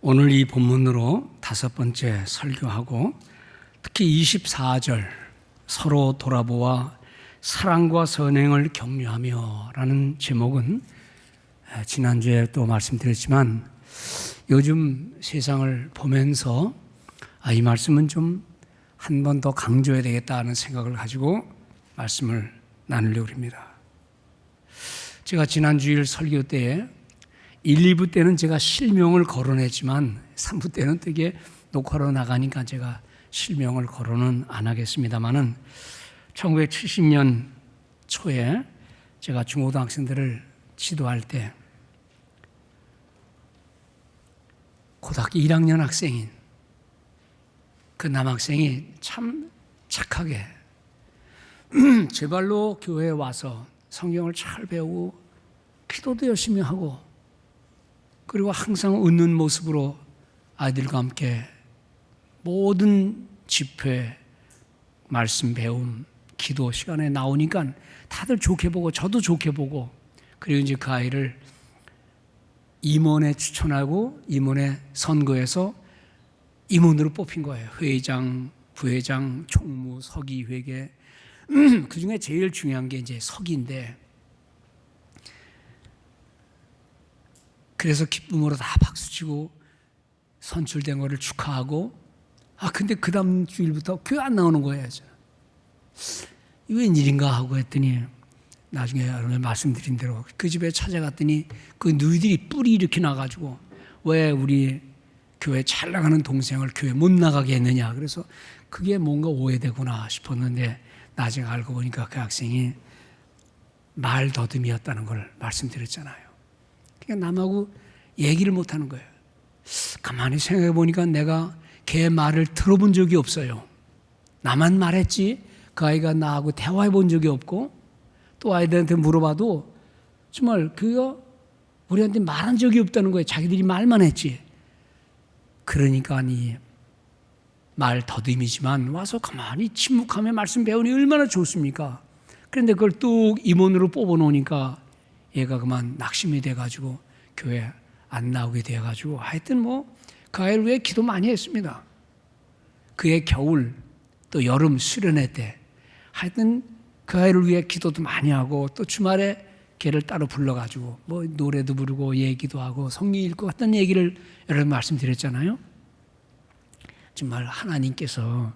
오늘 이 본문으로 5번째 설교하고 특히 24절 서로 돌아보아 사랑과 선행을 격려하며 라는 제목은 지난주에 또 말씀드렸지만 요즘 세상을 보면서 이 말씀은 좀 한 번 더 강조해야 되겠다는 생각을 가지고 말씀을 나누려고 합니다. 제가 지난주일 설교 때에 1, 2부 때는 제가 실명을 거론했지만 3부 때는 되게 녹화로 나가니까 제가 실명을 거론은 안 하겠습니다만은 1970년 초에 제가 중고등학생들을 지도할 때 고등학교 1학년 학생인 그 남학생이 참 착하게 제 발로 교회에 와서 성경을 잘 배우고 기도도 열심히 하고 그리고 항상 웃는 모습으로 아이들과 함께 모든 집회, 말씀 배움, 기도 시간에 나오니까 다들 좋게 보고 저도 좋게 보고 그리고 이제 그 아이를 임원에 추천하고 임원에 선거해서 임원으로 뽑힌 거예요. 회장, 부회장, 총무, 서기, 회계 그 중에 제일 중요한 게 이제 서기인데 그래서 기쁨으로 다 박수치고 선출된 거를 축하하고 근데 그 다음 주일부터 교회 안 나오는 거예요. 웬일인가 하고 했더니 나중에 여러분 말씀드린 대로 그 집에 찾아갔더니 그 누이들이 뿔이 이렇게 나가지고 왜 우리 교회 잘 나가는 동생을 교회 못 나가게 했느냐. 그래서 그게 뭔가 오해되구나 싶었는데 나중에 알고 보니까 그 학생이 말 더듬이었다는 걸 말씀드렸잖아요. 그러니까 남하고 얘기를 못하는 거예요. 가만히 생각해 보니까 내가 걔 말을 들어본 적이 없어요. 나만 말했지 그 아이가 나하고 대화해 본 적이 없고 또 아이들한테 물어봐도 정말 그가 우리한테 말한 적이 없다는 거예요. 자기들이 말만 했지. 그러니까 말 더듬이지만 와서 가만히 침묵하며 말씀 배우니 얼마나 좋습니까? 그런데 그걸 뚝 임원으로 뽑아놓으니까 얘가 그만 낙심이 돼가지고 교회 안 나오게 돼가지고 하여튼 그 아이를 위해 기도 많이 했습니다. 그의 겨울 또 여름 수련회 때 하여튼 그 아이를 위해 기도도 많이 하고 또 주말에 걔를 따로 불러가지고 노래도 부르고 얘기도 하고 성경 읽고 했던 얘기를 여러분 말씀드렸잖아요. 정말 하나님께서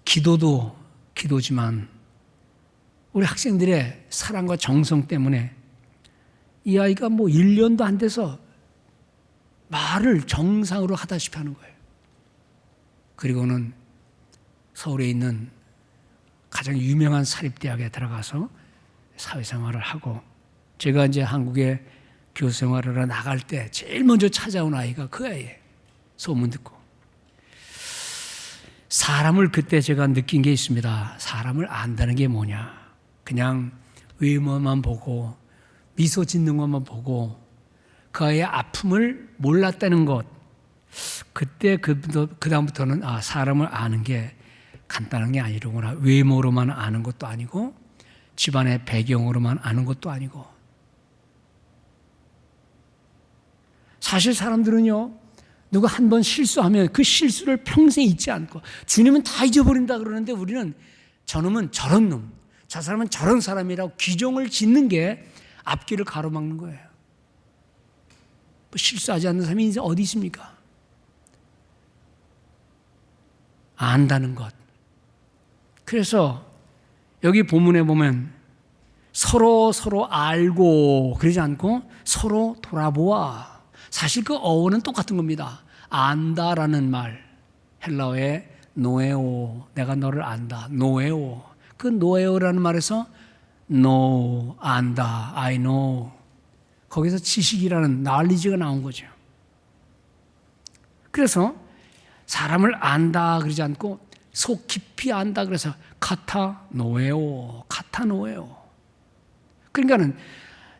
기도도 기도지만 우리 학생들의 사랑과 정성 때문에 이 아이가 1년도 안 돼서 말을 정상으로 하다시피 하는 거예요. 그리고는 서울에 있는 가장 유명한 사립대학에 들어가서 사회생활을 하고 제가 이제 한국에 교수생활을 하러 나갈 때 제일 먼저 찾아온 아이가 그 아이예요. 소문 듣고. 사람을 그때 제가 느낀 게 있습니다. 사람을 안다는 게 뭐냐. 그냥 외모만 보고 미소 짓는 것만 보고 그 아이의 아픔을 몰랐다는 것. 그때 그 다음부터는 사람을 아는 게 간단한 게 아니로구나. 외모로만 아는 것도 아니고 집안의 배경으로만 아는 것도 아니고 사실 사람들은요 누가 한 번 실수하면 그 실수를 평생 잊지 않고 주님은 다 잊어버린다 그러는데 우리는 저놈은 저런 놈, 저 사람은 저런 사람이라고 규정을 짓는 게 앞길을 가로막는 거예요. 실수하지 않는 사람이 인생 어디 있습니까? 안다는 것. 그래서 여기 본문에 보면 서로 알고 그러지 않고 서로 돌아보아. 사실 그 어원은 똑같은 겁니다. 안다라는 말, 헬라어의 노에오, 내가 너를 안다, 노에오. 그 노에오라는 말에서 know, 안다, I know. 거기서 지식이라는 knowledge가 나온 거죠. 그래서 사람을 안다 그러지 않고 속 깊이 안다 그래서 카타노에오. 그러니까는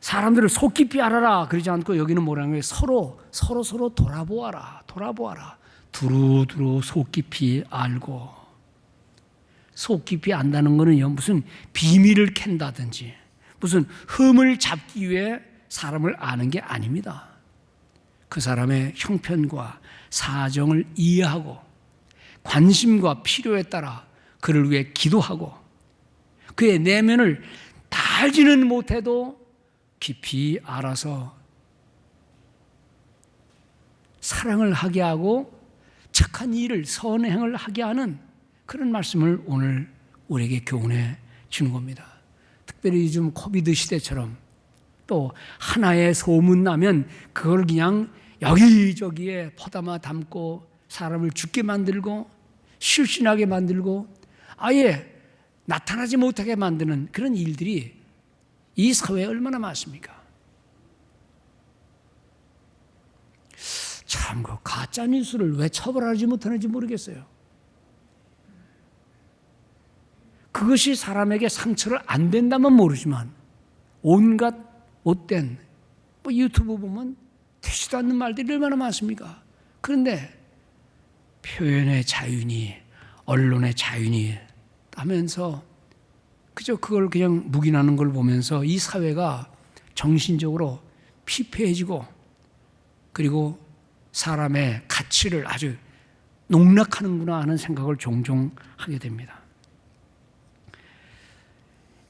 사람들을 속 깊이 알아라 그러지 않고 여기는 뭐라는 거예요? 서로 돌아보아라. 두루두루 속 깊이 알고. 속 깊이 안다는 거는요 무슨 비밀을 캔다든지 무슨 흠을 잡기 위해 사람을 아는 게 아닙니다. 그 사람의 형편과 사정을 이해하고 관심과 필요에 따라 그를 위해 기도하고 그의 내면을 다 알지는 못해도 깊이 알아서 사랑을 하게 하고 착한 일을 선행을 하게 하는 그런 말씀을 오늘 우리에게 교훈해 주는 겁니다. 특별히 요즘 코비드 시대처럼 또 하나의 소문 나면 그걸 그냥 여기저기에 퍼담아 담고 사람을 죽게 만들고 실신하게 만들고 아예 나타나지 못하게 만드는 그런 일들이 이 사회에 얼마나 많습니까? 참, 그 가짜 뉴스를 왜 처벌하지 못하는지 모르겠어요. 그것이 사람에게 상처를 안 된다면 모르지만 온갖 못된 유튜브 보면 되지도 않는 말들이 얼마나 많습니까? 그런데 표현의 자유니 언론의 자유니 하면서 그저 그걸 그냥 묵인하는 걸 보면서 이 사회가 정신적으로 피폐해지고 그리고 사람의 가치를 아주 농락하는구나 하는 생각을 종종 하게 됩니다.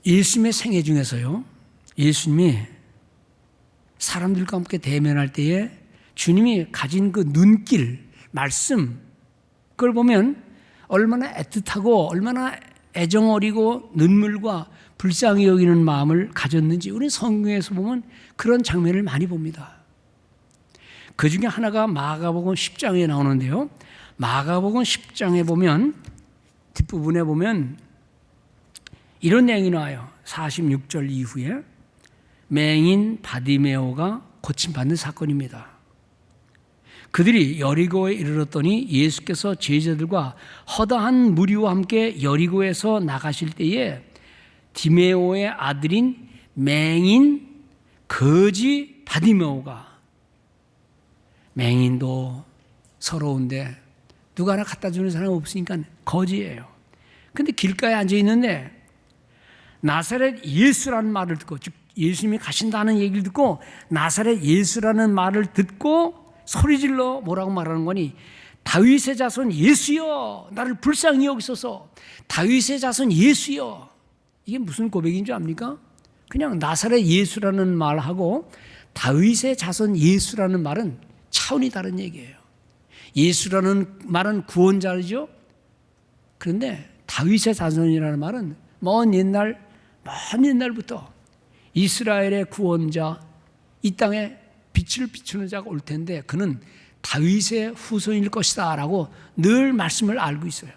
예수님의 생애 중에서요, 예수님이 사람들과 함께 대면할 때에 주님이 가진 그 눈길, 말씀, 그걸 보면 얼마나 애틋하고 얼마나 애정어리고 눈물과 불쌍히 여기는 마음을 가졌는지 우리 성경에서 보면 그런 장면을 많이 봅니다. 그 중에 하나가 마가복음 10장에 나오는데요. 마가복음 10장에 보면 뒷부분에 보면 이런 내용이 나와요. 46절 이후에 맹인 바디메오가 고침받는 사건입니다. 그들이 여리고에 이르렀더니 예수께서 제자들과 허다한 무리와 함께 여리고에서 나가실 때에 디메오의 아들인 맹인 거지 바디메오가, 맹인도 서러운데 누가 하나 갖다 주는 사람 없으니까 거지예요. 근데 길가에 앉아 있는데 나사렛 예수라는 말을 듣고, 즉 예수님이 가신다는 얘기를 듣고 나사렛 예수라는 말을 듣고 소리질러 뭐라고 말하는 거니? 다윗의 자손 예수여, 나를 불쌍히 여기소서. 다윗의 자손 예수여. 이게 무슨 고백인 줄 압니까? 그냥 나사렛 예수라는 말하고 다윗의 자손 예수라는 말은 차원이 다른 얘기예요. 예수라는 말은 구원자죠. 그런데 다윗의 자손이라는 말은 먼 옛날부터 이스라엘의 구원자, 이 땅에 빛을 비추는 자가 올 텐데 그는 다윗의 후손일 것이다 라고 늘 말씀을 알고 있어요.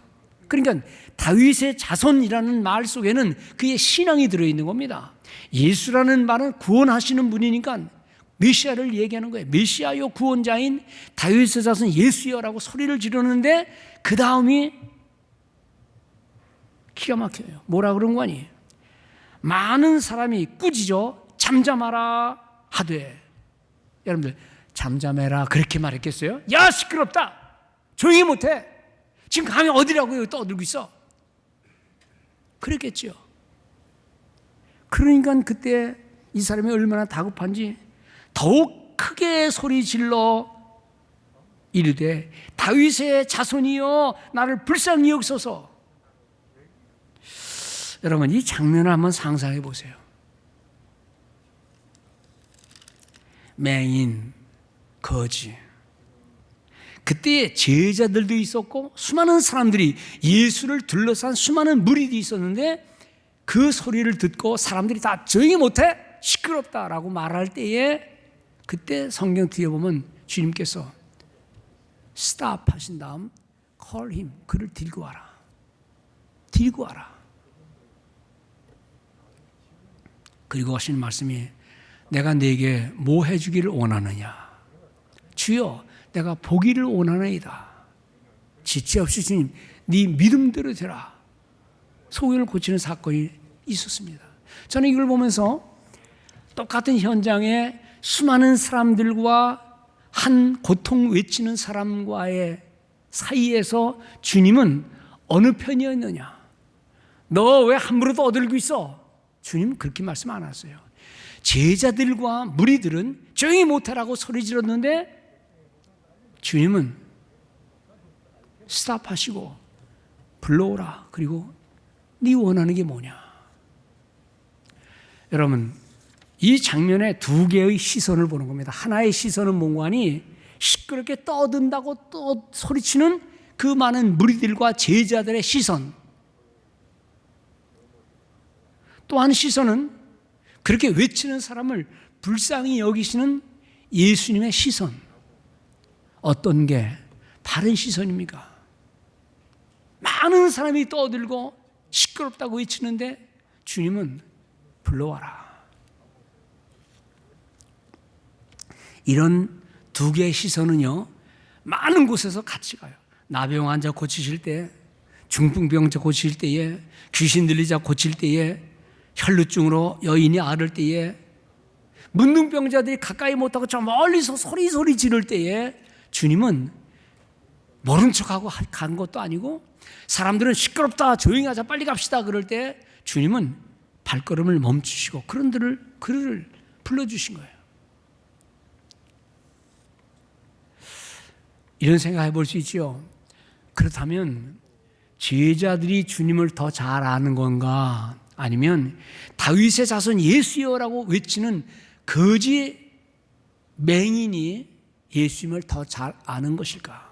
그러니까 다윗의 자손이라는 말 속에는 그의 신앙이 들어있는 겁니다. 예수라는 말은 구원하시는 분이니까 메시아를 얘기하는 거예요. 메시아요 구원자인 다윗의 자손 예수여라고 소리를 지르는데 그 다음이 기가 막혀요. 뭐라 그런 거니? 많은 사람이 꾸짖어 잠잠하라 하되, 여러분들 잠잠해라 그렇게 말했겠어요? 야 시끄럽다, 조용히 못해, 지금 감히 어디라고 떠들고 있어, 그랬겠죠. 그러니까 그때 이 사람이 얼마나 다급한지 더욱 크게 소리 질러 이르되 다윗의 자손이여 나를 불쌍히 여기소서. 여러분 이 장면을 한번 상상해 보세요. 맹인, 거지. 그때 제자들도 있었고 수많은 사람들이, 예수를 둘러싼 수많은 무리도 있었는데 그 소리를 듣고 사람들이 다 조용히 못해, 시끄럽다라고 말할 때에 그때 성경 뒤에 보면 주님께서 stop 하신 다음 call him, 그를 데리고 와라. 데리고 와라. 그리고 하신 말씀이 내가 네게 뭐 해주기를 원하느냐. 주여 내가 보기를 원하나이다. 지체 없이 주님 네 믿음대로 되라. 소경을 고치는 사건이 있었습니다. 저는 이걸 보면서 똑같은 현장에 수많은 사람들과 한 고통 외치는 사람과의 사이에서 주님은 어느 편이었느냐. 너 왜 함부로 떠들고 있어? 주님은 그렇게 말씀 안 하셨어요. 제자들과 무리들은 조용히 못하라고 소리 질렀는데 주님은 스탑하시고 불러오라. 그리고 네 원하는 게 뭐냐. 여러분, 이 장면에 두 개의 시선을 보는 겁니다. 하나의 시선은 몽관이 시끄럽게 떠든다고 또 소리치는 그 많은 무리들과 제자들의 시선. 또 한 시선은 그렇게 외치는 사람을 불쌍히 여기시는 예수님의 시선. 어떤 게 바른 시선입니까? 많은 사람이 떠들고 시끄럽다고 외치는데 주님은 불러와라. 이런 두 개의 시선은요, 많은 곳에서 같이 가요. 나병 환자 고치실 때, 중풍병자 고칠 때에, 귀신 들리자 고칠 때에, 혈루증으로 여인이 앓을 때에, 문둥병자들이 가까이 못하고 저 멀리서 소리 지를 때에 주님은 모른 척하고 간 것도 아니고, 사람들은 시끄럽다, 조용히 하자, 빨리 갑시다 그럴 때 주님은 발걸음을 멈추시고 그를 불러주신 거예요. 이런 생각 해볼 수 있죠. 그렇다면 제자들이 주님을 더 잘 아는 건가, 아니면 다윗의 자손 예수여라고 외치는 거지 맹인이 예수님을 더 잘 아는 것일까?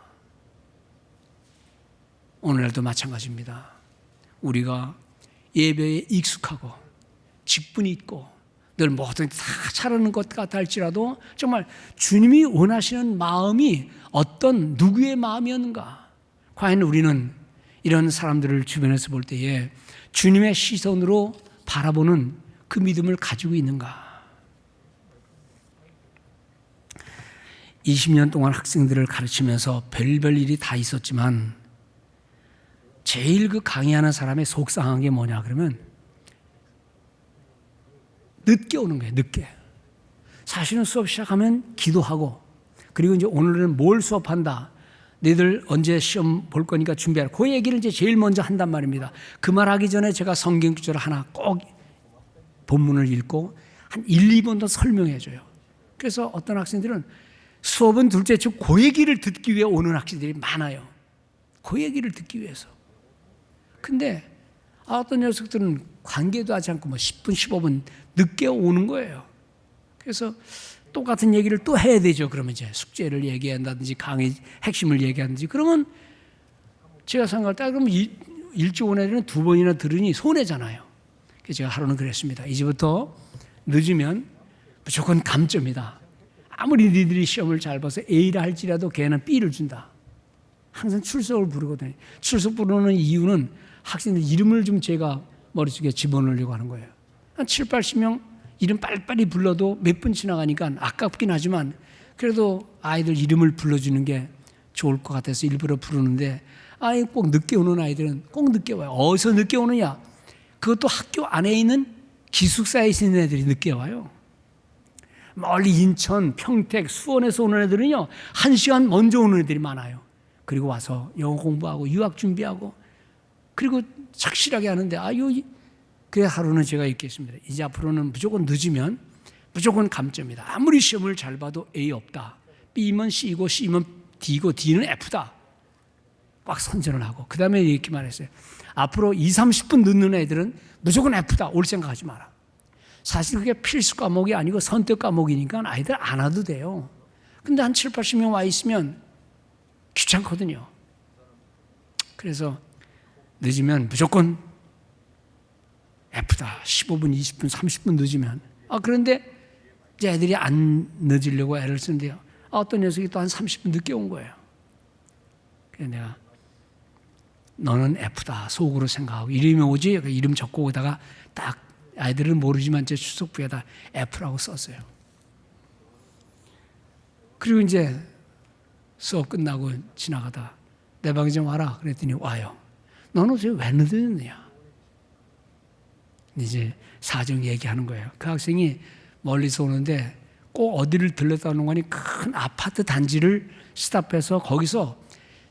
오늘날도 마찬가지입니다. 우리가 예배에 익숙하고 직분이 있고 늘 뭐든 다 잘하는 것 같아 할지라도 정말 주님이 원하시는 마음이 어떤 누구의 마음이었는가? 과연 우리는 이런 사람들을 주변에서 볼 때에 주님의 시선으로 바라보는 그 믿음을 가지고 있는가? 20년 동안 학생들을 가르치면서 별별 일이 다 있었지만 제일 그 강의하는 사람의 속상한 게 뭐냐 그러면 늦게 오는 거예요. 늦게. 사실은 수업 시작하면 기도하고, 그리고 이제 오늘은 뭘 수업한다, 너희들 언제 시험 볼 거니까 준비하라, 그 얘기를 이제 제일 먼저 한단 말입니다. 그 말 하기 전에 제가 성경 구절을 하나 꼭 본문을 읽고 한 1, 2번 더 설명해 줘요. 그래서 어떤 학생들은 수업은 둘째 주 그 얘기를 듣기 위해 오는 학생들이 많아요. 그 얘기를 듣기 위해서. 근데 어떤 녀석들은 관계도 하지 않고 10분, 15분 늦게 오는 거예요. 그래서 똑같은 얘기를 또 해야 되죠. 그러면 이제 숙제를 얘기한다든지 강의 핵심을 얘기하든지, 그러면 제가 생각할 때 그럼 일찍 온 애들은 두 번이나 들으니 손해잖아요. 그래서 제가 하루는 그랬습니다. 이제부터 늦으면 무조건 감점이다. 아무리 니들이 시험을 잘 봐서 A를 할지라도 걔는 B를 준다. 항상 출석을 부르거든요. 출석 부르는 이유는 학생들 이름을 좀 제가 머릿속에 집어넣으려고 하는 거예요. 한 7, 80명 이름 빨리빨리 불러도 몇 분 지나가니까 아깝긴 하지만 그래도 아이들 이름을 불러주는 게 좋을 것 같아서 일부러 부르는데, 꼭 늦게 오는 아이들은 꼭 늦게 와요. 어디서 늦게 오느냐? 그것도 학교 안에 있는 기숙사에 있는 애들이 늦게 와요. 멀리 인천, 평택, 수원에서 오는 애들은요 1시간 먼저 오는 애들이 많아요. 그리고 와서 영어 공부하고 유학 준비하고 그리고 착실하게 하는데, 그래 하루는 제가 읽겠습니다. 이제 앞으로는 무조건 늦으면 무조건 감점이다. 아무리 시험을 잘 봐도 A 없다. B면 C고 C면 D고 D는 F다. 꽉 선전을 하고 그 다음에 이렇게 말했어요. 앞으로 2, 30분 늦는 애들은 무조건 F다. 올 생각하지 마라. 사실 그게 필수 과목이 아니고 선택 과목이니까 아이들 안 와도 돼요. 근데 한 7, 80명 와 있으면 귀찮거든요. 그래서 늦으면 무조건 F다. 15분, 20분, 30분 늦으면. 그런데 이제 애들이 안 늦으려고 애를 쓰는데요. 어떤 녀석이 또 한 30분 늦게 온 거예요. 그래서 내가 너는 F다. 속으로 생각하고 이름이 오지? 이름 적고 오다가 딱 아이들은 모르지만 제 추석부에다 F라고 썼어요. 그리고 이제 수업 끝나고 지나가다 내 방에 좀 와라. 그랬더니 와요. 너는 왜 늦었느냐? 이제 사정 얘기하는 거예요. 그 학생이 멀리서 오는데 꼭 어디를 들렀다 오는 거니 큰 아파트 단지를 스탑해서 거기서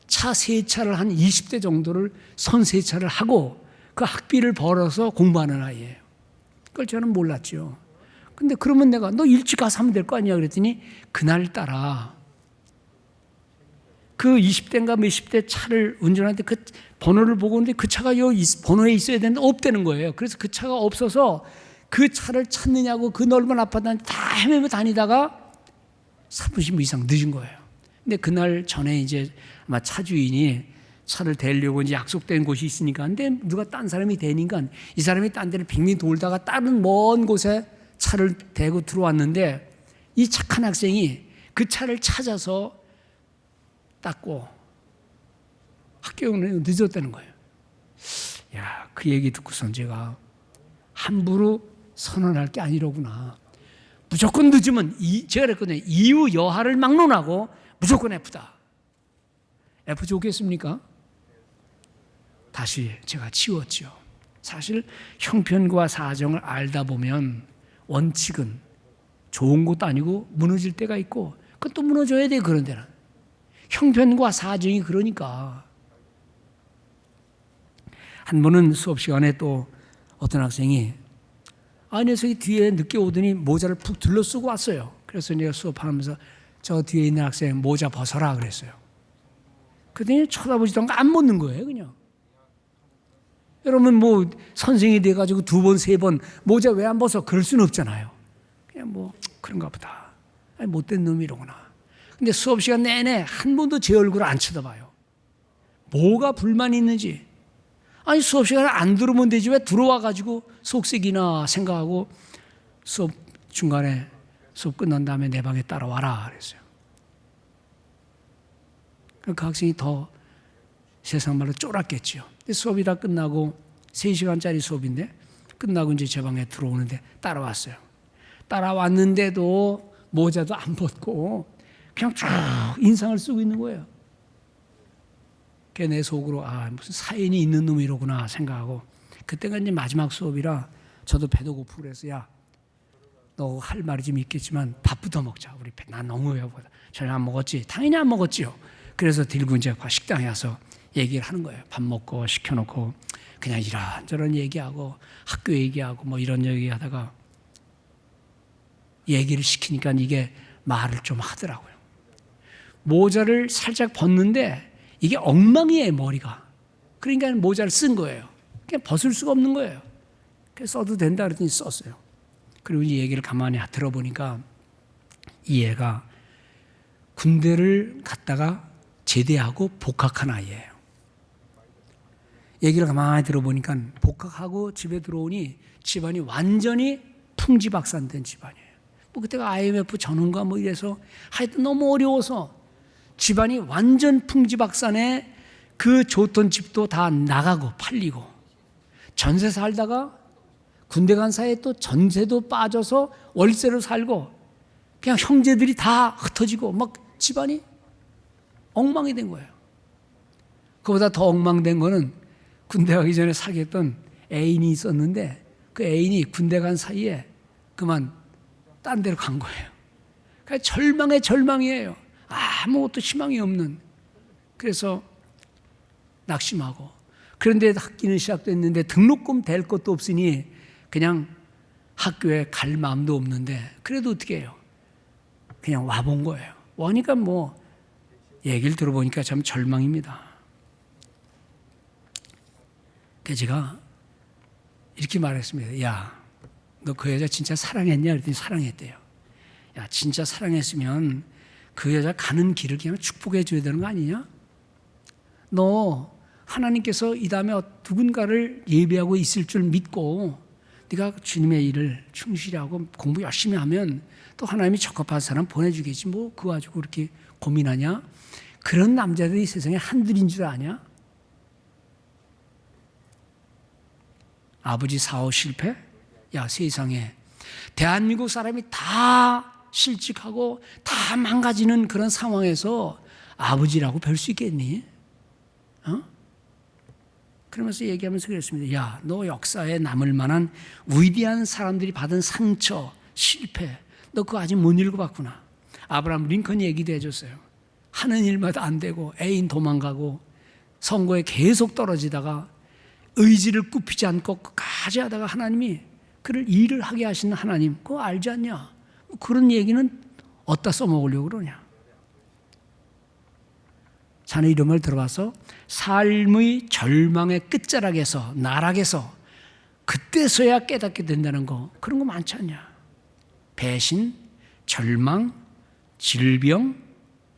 차 3차를 한 20대 정도를 선 3차를 하고 그 학비를 벌어서 공부하는 아이예요. 그걸 저는 몰랐죠. 근데 그러면 내가 너 일찍 가서 하면 될 거 아니야 그랬더니 그날따라 그 20대인가 몇십 대 차를 운전하는데 그 번호를 보고 있는데 그 차가 요 번호에 있어야 되는데 없다는 거예요. 그래서 그 차가 없어서 그 차를 찾느냐고 그 넓은 아파트 다 헤매고 다니다가 30분 이상 늦은 거예요. 근데 그날 전에 이제 아마 차 주인이 차를 대려고 이제 약속된 곳이 있으니까 근데 누가 딴 사람이 대니까 이 사람이 딴 데를 빙빙 돌다가 다른 먼 곳에 차를 대고 들어왔는데 이 착한 학생이 그 차를 찾아서 닦고 학교에 오는 늦었다는 거예요. 야, 그 얘기 듣고선 제가 함부로 선언할 게 아니로구나. 무조건 늦으면 제가 그랬거든요. 이유 여하를 막론하고 무조건 F다. F 좋겠습니까? 다시 제가 치웠죠. 사실 형편과 사정을 알다 보면 원칙은 좋은 것도 아니고 무너질 때가 있고 그건 또 무너져야 돼. 그런 데는 형편과 사정이 그러니까. 한 번은 수업 시간에 또 어떤 학생이 녀석이 뒤에 늦게 오더니 모자를 푹 둘러쓰고 왔어요. 그래서 내가 수업하면서 저 뒤에 있는 학생 모자 벗어라 그랬어요. 그랬더니 쳐다보지도 않고 안 벗는 거예요. 그냥. 여러분 뭐 선생이 돼가지고 2번, 3번 모자 왜 안 벗어? 그럴 수는 없잖아요. 그냥 뭐 그런가 보다. 못된 놈이로구나. 근데 수업 시간 내내 한 번도 제 얼굴을 안 쳐다봐요. 뭐가 불만이 있는지. 아니 수업 시간에 안 들어오면 되지 왜 들어와가지고 속색이나 생각하고 수업 중간에 수업 끝난 다음에 내 방에 따라와라 그랬어요. 그 학생이 더 세상 말로 쫄았겠죠. 수업이 다 끝나고 3시간짜리 수업인데 끝나고 이제 제 방에 들어오는데 따라왔어요. 따라왔는데도 모자도 안 벗고 그냥 쭉 인상을 쓰고 있는 거예요. 내 속으로 무슨 사연이 있는 놈이로구나 생각하고 그때가 이제 마지막 수업이라 저도 배도 고프고 그래서 야, 너 할 말이 좀 있겠지만 밥부터 먹자. 우리 배, 난 너무 배고프다. 저녁 안 먹었지? 당연히 안 먹었지요. 그래서 들고 이제 식당에 와서 얘기를 하는 거예요. 밥 먹고 시켜놓고 그냥 이런저런 얘기하고 학교 얘기하고 뭐 이런 얘기하다가 얘기를 시키니까 이게 말을 좀 하더라고요. 모자를 살짝 벗는데 이게 엉망이에요, 머리가. 그러니까 모자를 쓴 거예요. 그냥 벗을 수가 없는 거예요. 그래서 써도 된다 그랬더니 썼어요. 그리고 이 얘기를 가만히 들어보니까 이 애가 군대를 갔다가 제대하고 복학한 아이예요. 얘기를 가만히 들어보니까 복학하고 집에 들어오니 집안이 완전히 풍지박산된 집안이에요. 뭐 그때가 IMF 전후인가 뭐 이래서 하여튼 너무 어려워서 집안이 완전 풍지박산에 그 좋던 집도 다 나가고 팔리고 전세 살다가 군대 간 사이에 또 전세도 빠져서 월세로 살고 그냥 형제들이 다 흩어지고 막 집안이 엉망이 된 거예요. 그보다 더 엉망된 거는 군대 가기 전에 사귀었던 애인이 있었는데 그 애인이 군대 간 사이에 그만 딴 데로 간 거예요. 그러니까 절망의 절망이에요. 아무것도 희망이 없는. 그래서 낙심하고 그런데 학기는 시작됐는데 등록금 댈 것도 없으니 그냥 학교에 갈 마음도 없는데 그래도 어떻게 해요? 그냥 와본 거예요. 와니까 뭐 얘기를 들어보니까 참 절망입니다. 그래서 제가 이렇게 말했습니다. 야, 너 그 여자 진짜 사랑했냐? 그랬더니 사랑했대요. 야, 진짜 사랑했으면 그 여자 가는 길을 그냥 축복해 줘야 되는 거 아니냐? 너 하나님께서 이 다음에 누군가를 예비하고 있을 줄 믿고 네가 주님의 일을 충실히 하고 공부 열심히 하면 또 하나님이 적합한 사람 보내주겠지. 뭐 그거 가지고 그렇게 고민하냐? 그런 남자들이 세상에 한둘인 줄 아냐? 아버지 사업 실패? 야, 세상에 대한민국 사람이 다 실직하고 다 망가지는 그런 상황에서 아버지라고 별 수 있겠니? 그러면서 얘기하면서 그랬습니다. 야, 너 역사에 남을 만한 위대한 사람들이 받은 상처, 실패, 너 그거 아직 못 읽어봤구나. 아브라함 링컨 얘기도 해줬어요. 하는 일마다 안 되고 애인 도망가고 선거에 계속 떨어지다가 의지를 굽히지 않고 끝까지 하다가 하나님이 그를 일을 하게 하시는 하나님, 그거 알지 않냐? 그런 얘기는 어디다 써먹으려고 그러냐? 자네 이런 말 들어봐서 삶의 절망의 끝자락에서 나락에서 그때서야 깨닫게 된다는 거, 그런 거 많지 않냐. 배신, 절망, 질병,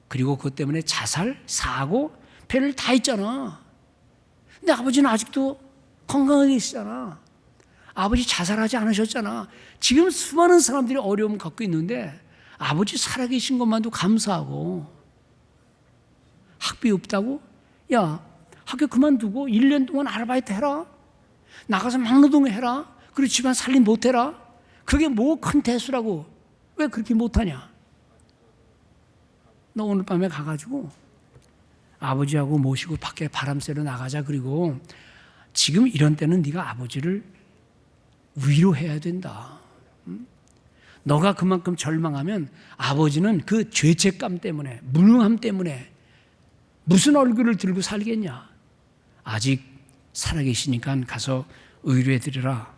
그리고 그것 때문에 자살, 사고, 별일 다 있잖아. 근데 아버지는 아직도 건강하게 있잖아. 아버지 자살하지 않으셨잖아. 지금 수많은 사람들이 어려움 갖고 있는데 아버지 살아계신 것만도 감사하고, 학비 없다고? 야, 학교 그만두고 1년 동안 아르바이트 해라. 나가서 막노동 해라. 그리고 집안 살림 못해라. 그게 뭐 큰 대수라고. 왜 그렇게 못하냐? 너 오늘 밤에 가가지고 아버지하고 모시고 밖에 바람 쐬러 나가자. 그리고 지금 이런 때는 네가 아버지를 위로해야 된다. 너가 그만큼 절망하면 아버지는 그 죄책감 때문에, 무능함 때문에 무슨 얼굴을 들고 살겠냐. 아직 살아계시니까 가서 의뢰해드리라.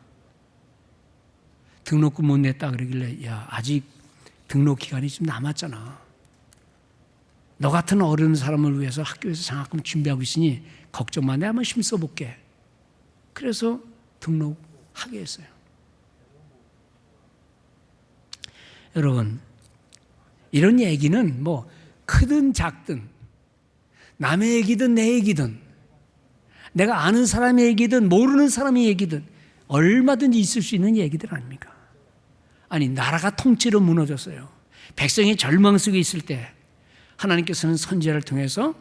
등록금 못 냈다 그러길래, 야, 아직 등록 기간이 좀 남았잖아. 너 같은 어려운 사람을 위해서 학교에서 장학금 준비하고 있으니 걱정 마. 내가 한번 힘써볼게. 그래서 등록하게 했어요. 여러분, 이런 얘기는 뭐 크든 작든, 남의 얘기든 내 얘기든, 내가 아는 사람의 얘기든 모르는 사람의 얘기든 얼마든지 있을 수 있는 얘기들 아닙니까? 아니, 나라가 통째로 무너졌어요. 백성이 절망 속에 있을 때 하나님께서는 선지자를 통해서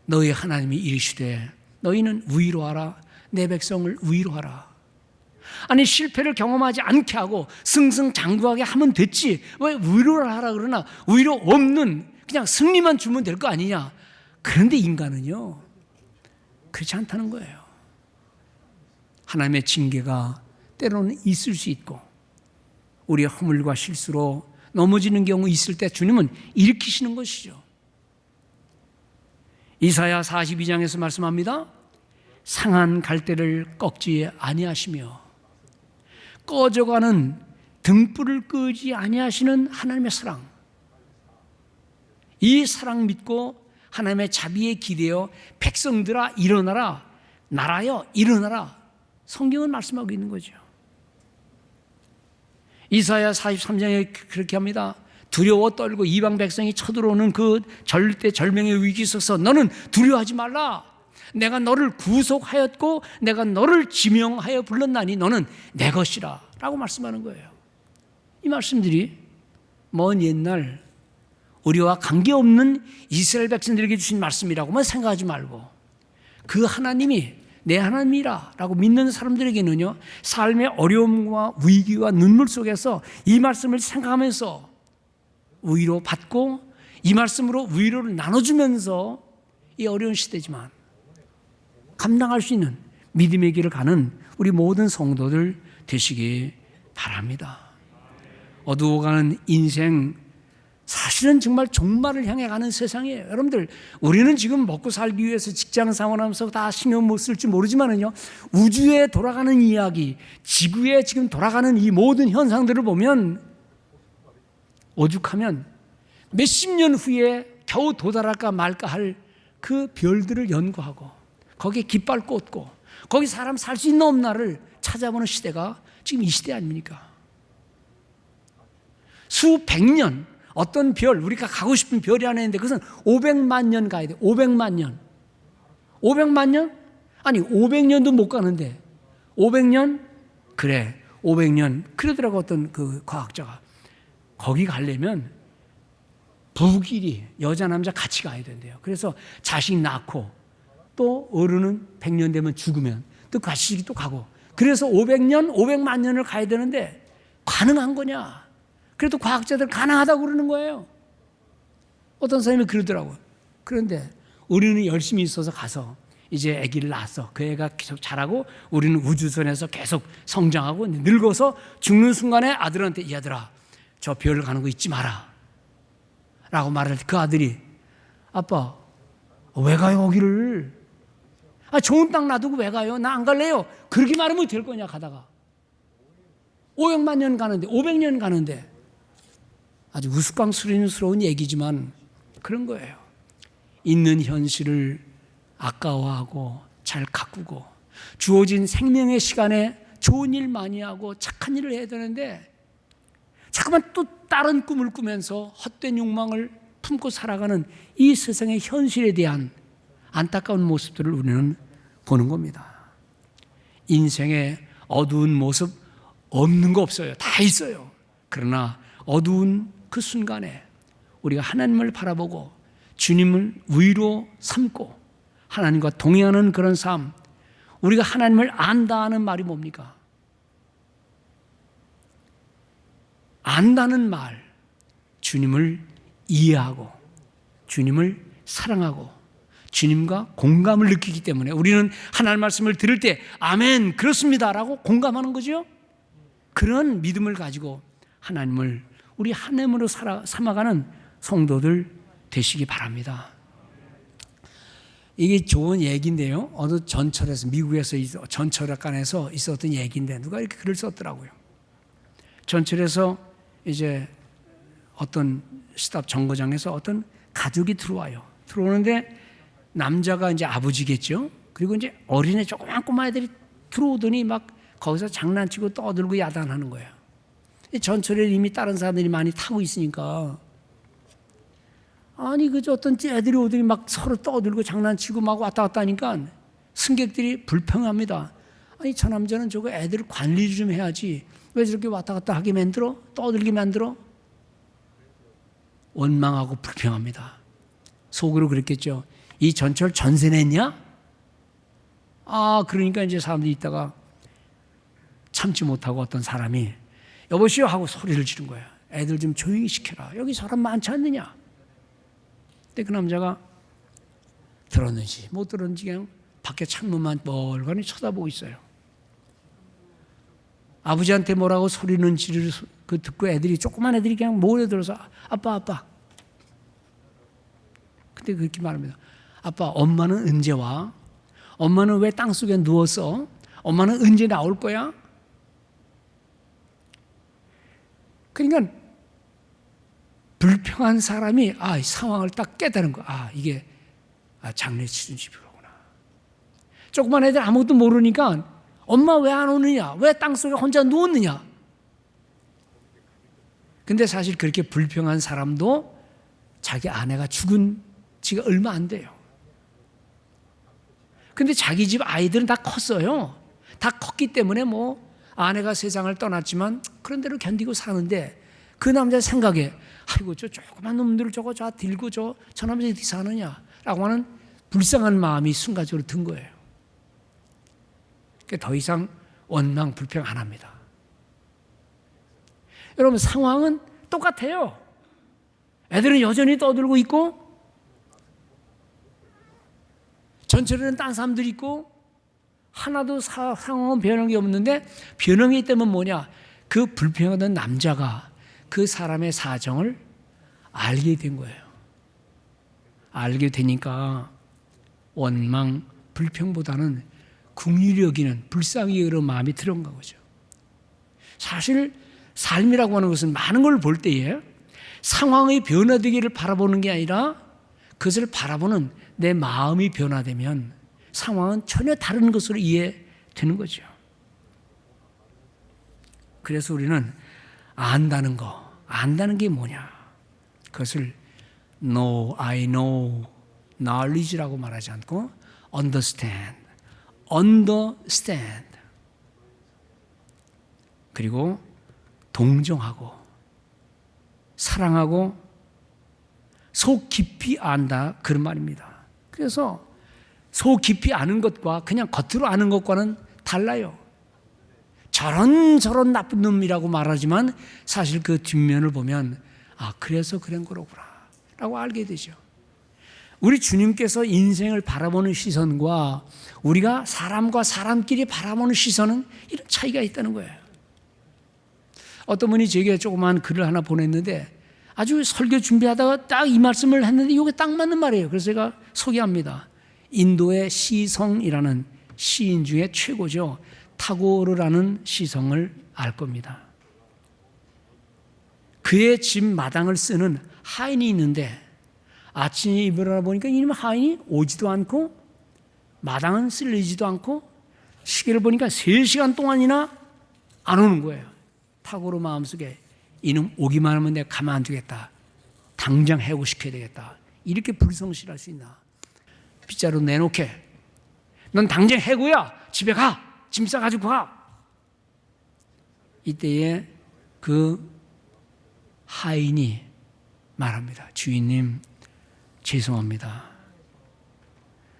너희 하나님이 이르시되 너희는 위로하라. 내 백성을 위로하라. 아니, 실패를 경험하지 않게 하고 승승장구하게 하면 됐지. 왜 위로를 하라 그러나? 위로 없는 그냥 승리만 주면 될 거 아니냐. 그런데 인간은요, 그렇지 않다는 거예요. 하나님의 징계가 때로는 있을 수 있고, 우리의 허물과 실수로 넘어지는 경우 있을 때 주님은 일으키시는 것이죠. 이사야 42장에서 말씀합니다. 상한 갈대를 꺾지 아니하시며 꺼져가는 등불을 끄지 아니하시는 하나님의 사랑, 이 사랑 믿고 하나님의 자비에 기대어 백성들아 일어나라, 나라여 일어나라, 성경은 말씀하고 있는 거죠. 이사야 43장에 그렇게 합니다. 두려워 떨고 이방 백성이 쳐들어오는 그 절대절명의 위기 속에서 너는 두려워하지 말라. 내가 너를 구속하였고 내가 너를 지명하여 불렀나니 너는 내 것이라 라고 말씀하는 거예요. 이 말씀들이 먼 옛날 우리와 관계없는 이스라엘 백성들에게 주신 말씀이라고만 생각하지 말고, 그 하나님이 내 하나님이라 라고 믿는 사람들에게는요, 삶의 어려움과 위기와 눈물 속에서 이 말씀을 생각하면서 위로받고 이 말씀으로 위로를 나눠주면서 이 어려운 시대지만 감당할 수 있는 믿음의 길을 가는 우리 모든 성도들 되시기 바랍니다. 어두워가는 인생, 사실은 정말 종말을 향해 가는 세상이에요. 여러분들, 우리는 지금 먹고 살기 위해서 직장 생활하면서 다 신경 못 쓸지 모르지만은요, 우주에 돌아가는 이야기, 지구에 지금 돌아가는 이 모든 현상들을 보면 오죽하면 몇십 년 후에 겨우 도달할까 말까 할 그 별들을 연구하고 거기에 깃발 꽂고 거기 사람 살 수 있는 없나를 찾아보는 시대가 지금 이 시대 아닙니까? 수백 년 어떤 별, 우리가 가고 싶은 별이 하나 있는데 그것은 500만 년 가야 돼. 500만 년. 500만 년? 아니 500년도 못 가는데 500년? 그래 500년. 그러더라고 어떤 그 과학자가. 거기 가려면 부부끼리 여자 남자 같이 가야 된대요. 그래서 자식 낳고 또 어른은 100년 되면 죽으면 또 같이 또 가고, 그래서 500년, 500만 년을 가야 되는데 가능한 거냐? 그래도 과학자들 가능하다고 그러는 거예요. 어떤 사람이 그러더라고요. 그런데 우리는 열심히 있어서 가서 이제 아기를 낳았어. 그 애가 계속 자라고 우리는 우주선에서 계속 성장하고 늙어서 죽는 순간에 아들한테, 이 아들아 저 별 가는 거 잊지 마라 라고 말할 때 그 아들이, 아빠 왜 가요 거기를? 좋은 땅 놔두고 왜 가요? 나 안 갈래요. 그렇게 말하면 될 거냐 가다가 500만 년 가는데 500년 가는데. 아주 우스꽝스러운 얘기지만 그런 거예요. 있는 현실을 아까워하고 잘 가꾸고 주어진 생명의 시간에 좋은 일 많이 하고 착한 일을 해야 되는데 자꾸만 또 다른 꿈을 꾸면서 헛된 욕망을 품고 살아가는 이 세상의 현실에 대한 안타까운 모습들을 우리는 보는 겁니다. 인생의 어두운 모습 없는 거 없어요. 다 있어요. 그러나 어두운 그 순간에 우리가 하나님을 바라보고 주님을 위로 삼고 하나님과 동행하는 그런 삶, 우리가 하나님을 안다는 말이 뭡니까? 안다는 말, 주님을 이해하고 주님을 사랑하고 주님과 공감을 느끼기 때문에 우리는 하나님 말씀을 들을 때 아멘 그렇습니다라고 공감하는 거죠. 그런 믿음을 가지고 하나님을 우리 하나님으로 삼아가는 성도들 되시기 바랍니다. 이게 좋은 얘기인데요. 어느 전철에서 미국에서 전철학관에서 있었던 얘기인데 누가 이렇게 글을 썼더라고요. 전철에서 이제 어떤 스탑 정거장에서 어떤 가족이 들어오는데 남자가 이제 아버지겠죠. 그리고 이제 어린애 조그만 꼬마애들이 들어오더니 막 거기서 장난치고 떠들고 야단하는 거예요. 전철에 이미 다른 사람들이 많이 타고 있으니까 아니 그저 어떤 애들이 오더니 막 서로 떠들고 장난치고 막 왔다 갔다 하니까 승객들이 불평합니다. 아니 저 남자는 저거 애들 관리 좀 해야지 왜 저렇게 왔다 갔다 하게 만들어? 떠들게 만들어? 원망하고 불평합니다. 속으로 그랬겠죠. 이 전철 전세 냈냐? 그러니까 이제 사람들이 있다가 참지 못하고 어떤 사람이 여보시오 하고 소리를 지른 거야. 애들 좀 조용히 시켜라. 여기 사람 많지 않느냐? 근데 그 남자가 들었는지 못 들었는지 그냥 밖에 창문만 멀거니 쳐다보고 있어요. 아버지한테 뭐라고 소리는 지르 그 듣고 애들이 조그만 애들이 그냥 몰려들어서 아빠. 그때 그렇게 말합니다. 아빠, 엄마는 언제 와? 엄마는 왜 땅속에 누웠어? 엄마는 언제 나올 거야? 그러니까 불평한 사람이 상황을 딱 깨달은 거야. 이게 장례치른 집이로구나. 조그만 애들 아무것도 모르니까 엄마 왜 안 오느냐? 왜 땅속에 혼자 누웠느냐? 근데 사실 그렇게 불평한 사람도 자기 아내가 죽은 지가 얼마 안 돼요. 근데 자기 집 아이들은 다 컸어요. 다 컸기 때문에 뭐 아내가 세상을 떠났지만 그런 대로 견디고 사는데 그 남자 생각에 아이고 저 조그만 놈들 저거 들고 저 남자 어디 사느냐 라고 하는 불쌍한 마음이 순간적으로 든 거예요. 더 이상 원망 불평 안 합니다. 여러분 상황은 똑같아요. 애들은 여전히 떠들고 있고 전철에는 딴 사람들이 있고 하나도 상황은 변한 게 없는데 변형이 있다면 뭐냐? 그 불평하던 남자가 그 사람의 사정을 알게 된 거예요. 알게 되니까 원망, 불평보다는 긍휼히 여기는 불쌍히 여기는 마음이 들어간 거죠. 사실 삶이라고 하는 것은 많은 걸 볼 때에 상황의 변화되기를 바라보는 게 아니라 그것을 바라보는 내 마음이 변화되면 상황은 전혀 다른 것으로 이해되는 거죠. 그래서 우리는 안다는 게 뭐냐? 그것을 I know, knowledge라고 말하지 않고 understand. 그리고 동정하고 사랑하고 속 깊이 안다 그런 말입니다. 그래서 속 깊이 아는 것과 그냥 겉으로 아는 것과는 달라요. 저런 나쁜 놈이라고 말하지만 사실 그 뒷면을 보면 그래서 그런 거로구나 라고 알게 되죠. 우리 주님께서 인생을 바라보는 시선과 우리가 사람과 사람끼리 바라보는 시선은 이런 차이가 있다는 거예요. 어떤 분이 제게 조그만 글을 하나 보냈는데 아주 설교 준비하다가 딱 이 말씀을 했는데 이게 딱 맞는 말이에요. 그래서 제가 소개합니다. 인도의 시성이라는 시인 중에 최고죠. 타고르라는 시성을 알 겁니다. 그의 집 마당을 쓰는 하인이 있는데 아침에 일어나 보니까 이놈 하인이 오지도 않고 마당은 쓸리지도 않고 시계를 보니까 3시간 동안이나 안 오는 거예요. 탁으로 마음속에 이놈 오기만 하면 내가 가만 안 두겠다. 당장 해고시켜야 되겠다. 이렇게 불성실할 수 있나? 빗자루 내놓게. 넌 당장 해고야. 집에 가. 짐 싸가지고 가. 이때에 그 하인이 말합니다. 주인님, 죄송합니다.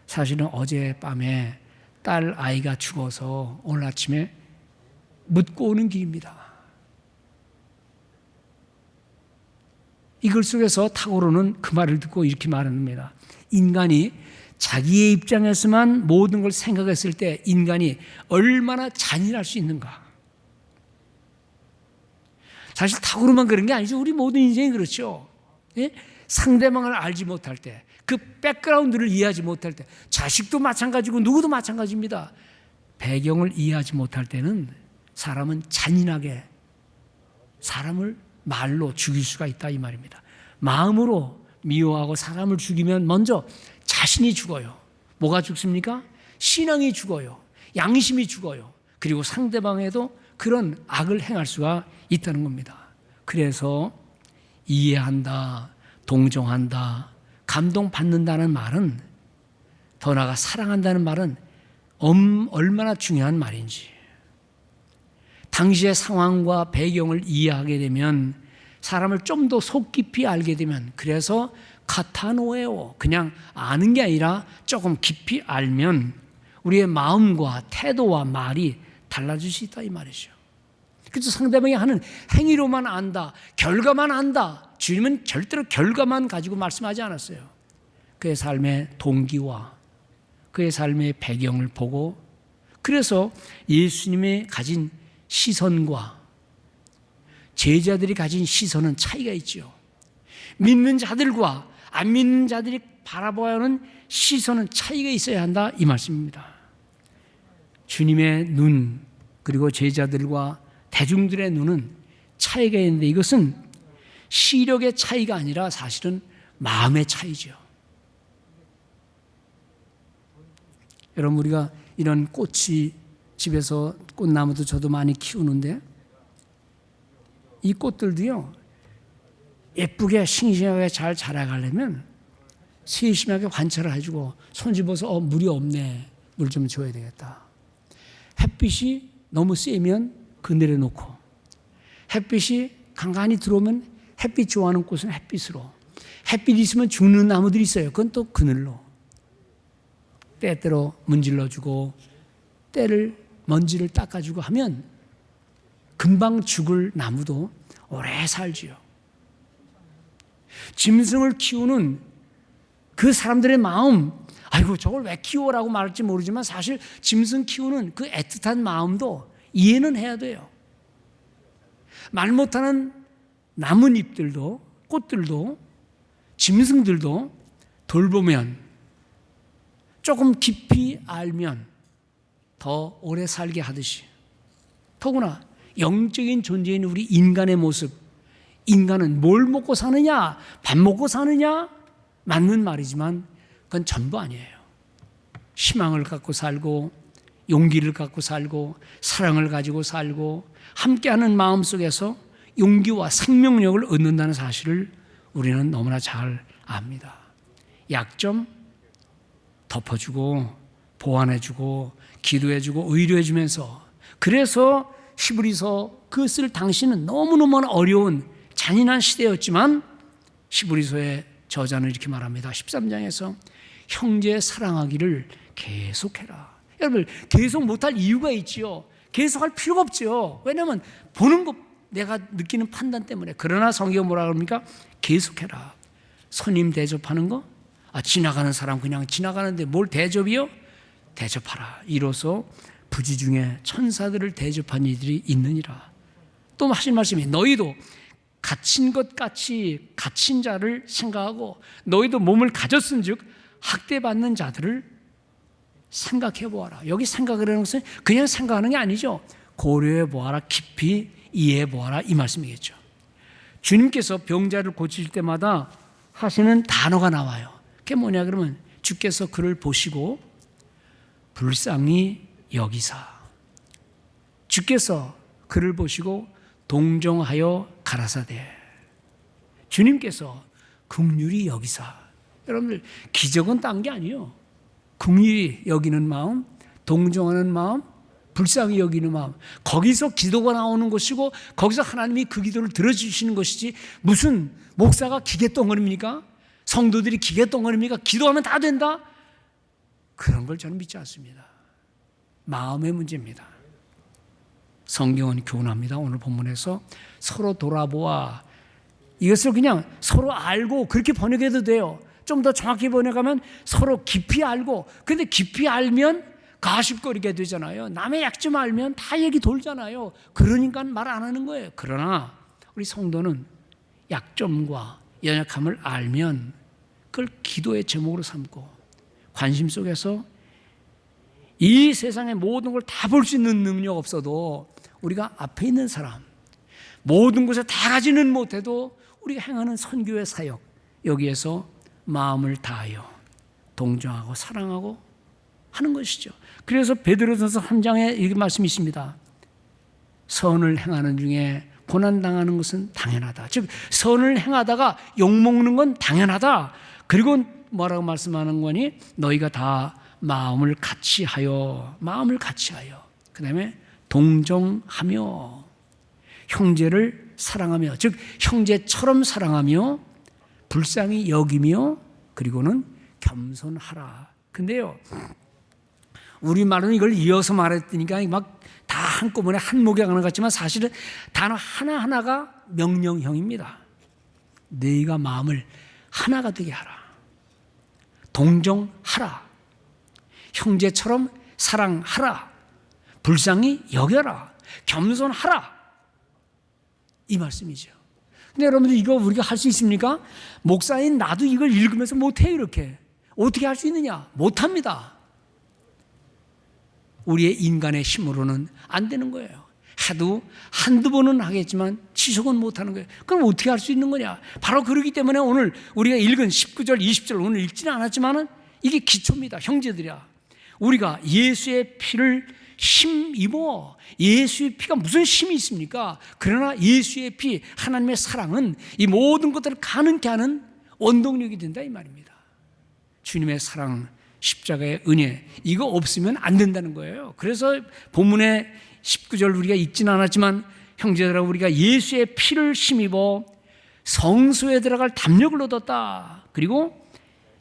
사실은 어젯밤에 딸 아이가 죽어서 오늘 아침에 묻고 오는 길입니다. 이 글 속에서 탁오로는 그 말을 듣고 이렇게 말합니다. 인간이 자기의 입장에서만 모든 걸 생각했을 때 인간이 얼마나 잔인할 수 있는가. 사실 탁오로만 그런 게 아니죠. 우리 모든 인생이 그렇죠. 예? 상대방을 알지 못할 때, 그 백그라운드를 이해하지 못할 때, 자식도 마찬가지고 누구도 마찬가지입니다. 배경을 이해하지 못할 때는 사람은 잔인하게 사람을 말로 죽일 수가 있다 이 말입니다. 마음으로 미워하고 사람을 죽이면 먼저 자신이 죽어요. 뭐가 죽습니까? 신앙이 죽어요. 양심이 죽어요. 그리고 상대방에도 그런 악을 행할 수가 있다는 겁니다. 그래서 이해한다, 동정한다, 감동받는다는 말은, 더 나아가 사랑한다는 말은 얼마나 중요한 말인지, 당시의 상황과 배경을 이해하게 되면, 사람을 좀 더 속 깊이 알게 되면, 그래서 카타노에오, 그냥 아는 게 아니라 조금 깊이 알면 우리의 마음과 태도와 말이 달라질 수 있다 이 말이죠. 그래서 상대방이 하는 행위로만 안다, 결과만 안다. 주님은 절대로 결과만 가지고 말씀하지 않았어요. 그의 삶의 동기와 그의 삶의 배경을 보고, 그래서 예수님이 가진 시선과 제자들이 가진 시선은 차이가 있죠. 믿는 자들과 안 믿는 자들이 바라봐야 하는 시선은 차이가 있어야 한다 이 말씀입니다. 주님의 눈 그리고 제자들과 대중들의 눈은 차이가 있는데, 이것은 시력의 차이가 아니라 사실은 마음의 차이죠. 여러분, 우리가 이런 꽃이, 집에서 꽃나무도 저도 많이 키우는데, 이 꽃들도요 예쁘게 싱싱하게 잘 자라가려면 세심하게 관찰을 해주고, 손집어서 물이 없네, 물 좀 줘야 되겠다. 햇빛이 너무 세면 그늘에 놓고, 햇빛이 간간히 들어오면 햇빛 좋아하는 꽃은 햇빛으로, 햇빛 있으면 죽는 나무들이 있어요. 그건 또 그늘로 때때로 문질러주고 때를 먼지를 닦아주고 하면 금방 죽을 나무도 오래 살지요. 짐승을 키우는 그 사람들의 마음, 아이고 저걸 왜 키워라고 말할지 모르지만 사실 짐승 키우는 그 애틋한 마음도 이해는 해야 돼요. 말 못하는 나뭇잎들도, 꽃들도, 짐승들도 돌보면, 조금 깊이 알면 더 오래 살게 하듯이, 더구나 영적인 존재인 우리 인간의 모습, 인간은 뭘 먹고 사느냐, 밥 먹고 사느냐, 맞는 말이지만 그건 전부 아니에요. 희망을 갖고 살고, 용기를 갖고 살고, 사랑을 가지고 살고, 함께하는 마음 속에서 용기와 생명력을 얻는다는 사실을 우리는 너무나 잘 압니다. 약점 덮어주고 보완해주고 기도해주고 의료해주면서, 그래서 히브리서 그 쓸 당시는 너무너무 어려운 잔인한 시대였지만 히브리서의 저자는 이렇게 말합니다. 13장에서 형제 사랑하기를 계속해라. 여러분, 계속 못할 이유가 있지요. 계속할 필요가 없죠. 왜냐하면 보는 것, 내가 느끼는 판단 때문에. 그러나 성경은 뭐라 그럽니까? 계속해라. 손님 대접하는 거, 지나가는 사람 그냥 지나가는데 뭘 대접이요? 대접하라. 이로써 부지 중에 천사들을 대접한 이들이 있느니라. 또 하신 말씀이, 너희도 갇힌 것 같이 갇힌 자를 생각하고, 너희도 몸을 가졌은 즉 학대받는 자들을 생각해 보아라. 여기 생각을 하는 것은 그냥 생각하는 게 아니죠. 고려해 보아라, 깊이 이해해 보아라, 이 말씀이겠죠. 주님께서 병자를 고칠 때마다 하시는 단어가 나와요. 그게 뭐냐 그러면 주께서 그를 보시고 불쌍히 여기사, 주께서 그를 보시고 동정하여 가라사대, 주님께서 긍휼히 여기사. 여러분들 기적은 딴 게 아니에요. 긍휼히 여기는 마음, 동정하는 마음, 불쌍히 여기는 마음, 거기서 기도가 나오는 것이고 거기서 하나님이 그 기도를 들어주시는 것이지 무슨 목사가 기계덩어리입니까? 성도들이 기계덩어리입니까? 기도하면 다 된다? 그런 걸 저는 믿지 않습니다. 마음의 문제입니다. 성경은 교훈합니다. 오늘 본문에서 서로 돌아보아, 이것을 그냥 서로 알고 그렇게 번역해도 돼요. 좀 더 정확히 번역하면 서로 깊이 알고, 근데 깊이 알면 가십거리게 되잖아요. 남의 약점 알면 다 얘기 돌잖아요. 그러니까 말 안 하는 거예요. 그러나 우리 성도는 약점과 연약함을 알면 그걸 기도의 제목으로 삼고 관심 속에서 이 세상의 모든 걸 다 볼 수 있는 능력 없어도 우리가 앞에 있는 사람, 모든 것을 다 가지는 못해도 우리가 행하는 선교의 사역, 여기에서 마음을 다하여 동정하고 사랑하고 하는 것이죠. 그래서 베드로전서 3장에 이렇게 말씀이 있습니다. 선을 행하는 중에 고난당하는 것은 당연하다. 즉 선을 행하다가 욕먹는 건 당연하다. 그리고 뭐라고 말씀하는 거니? 너희가 다 마음을 같이 하여, 그 다음에 동정하며, 형제를 사랑하며, 즉 형제처럼 사랑하며 불쌍히 여기며, 그리고는 겸손하라. 근데요, 우리말은 이걸 이어서 말했으니까 막 다 한꺼번에 한 목에 가는 것 같지만 사실은 단어 하나하나가 명령형입니다. 너희가 마음을 하나가 되게 하라, 동정하라, 형제처럼 사랑하라, 불쌍히 여겨라, 겸손하라, 이 말씀이죠. 근데 여러분들 이거 우리가 할 수 있습니까? 목사인 나도 이걸 읽으면서 못해요. 이렇게 어떻게 할 수 있느냐? 못합니다. 우리의 인간의 힘으로는 안 되는 거예요. 해도 한두 번은 하겠지만 지속은 못하는 거예요. 그럼 어떻게 할 수 있는 거냐? 바로 그러기 때문에 오늘 우리가 읽은 19절 20절 오늘 읽지는 않았지만 이게 기초입니다. 형제들이야, 우리가 예수의 피를 힘입어. 예수의 피가 무슨 힘이 있습니까? 그러나 예수의 피, 하나님의 사랑은 이 모든 것들을 가능케 하는 원동력이 된다, 이 말입니다. 주님의 사랑, 십자가의 은혜, 이거 없으면 안 된다는 거예요. 그래서 본문의 19절 우리가 읽지는 않았지만, 형제들아 우리가 예수의 피를 힘입어 성소에 들어갈 담력을 얻었다. 그리고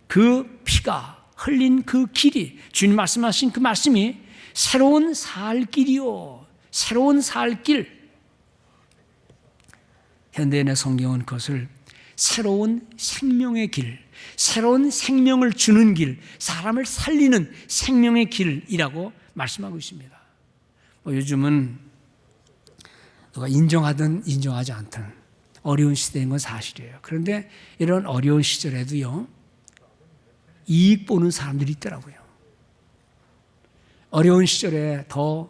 그 피가 흘린 그 길이, 주님 말씀하신 그 말씀이 새로운 살 길이요, 새로운 살 길. 현대인의 성경은 그것을 새로운 생명의 길, 새로운 생명을 주는 길, 사람을 살리는 생명의 길이라고 말씀하고 있습니다. 요즘은 누가 인정하든 인정하지 않든 어려운 시대인 건 사실이에요. 그런데 이런 어려운 시절에도요, 이익 보는 사람들이 있더라고요. 어려운 시절에 더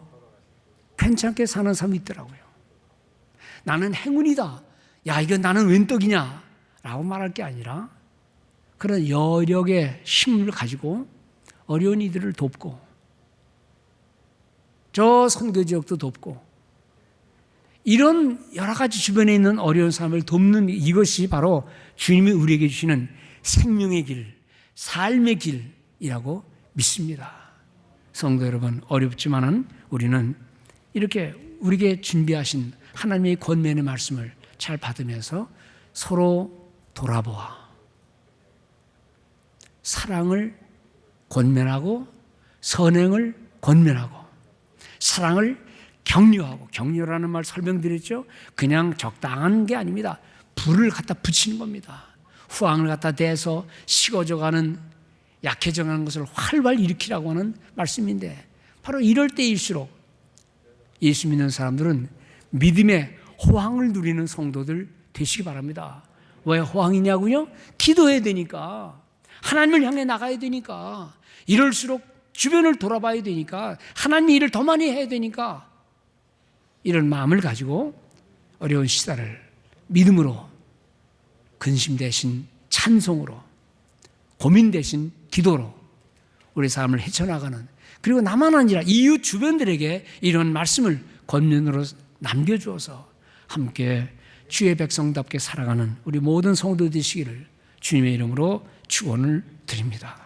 괜찮게 사는 사람이 있더라고요. 나는 행운이다, 야 이건 나는 웬 떡이냐 라고 말할 게 아니라 그런 여력의 힘을 가지고 어려운 이들을 돕고, 저 선교 지역도 돕고, 이런 여러 가지 주변에 있는 어려운 사람을 돕는 이것이 바로 주님이 우리에게 주시는 생명의 길, 삶의 길이라고 믿습니다. 성도 여러분, 어렵지만은 우리는 이렇게 우리에게 준비하신 하나님의 권면의 말씀을 잘 받으면서 서로 돌아보아 사랑을 권면하고, 선행을 권면하고, 사랑을 격려하고, 격려라는 말 설명드렸죠. 그냥 적당한 게 아닙니다. 불을 갖다 붙이는 겁니다. 후황을 갖다 대서 식어져가는, 약해져가는 것을 활발 일으키라고 하는 말씀인데, 바로 이럴 때일수록 예수 믿는 사람들은 믿음의 호황을 누리는 성도들 되시기 바랍니다. 왜 호황이냐고요? 기도해야 되니까, 하나님을 향해 나가야 되니까, 이럴수록 주변을 돌아봐야 되니까, 하나님의 일을 더 많이 해야 되니까, 이런 마음을 가지고 어려운 시대를 믿음으로 근심 대신 찬송으로, 고민 대신 기도로 우리 삶을 헤쳐나가는, 그리고 나만 아니라 이웃 주변들에게 이런 말씀을 권면으로 남겨주어서 함께 주의 백성답게 살아가는 우리 모든 성도 되시기를 주님의 이름으로 축원을 드립니다.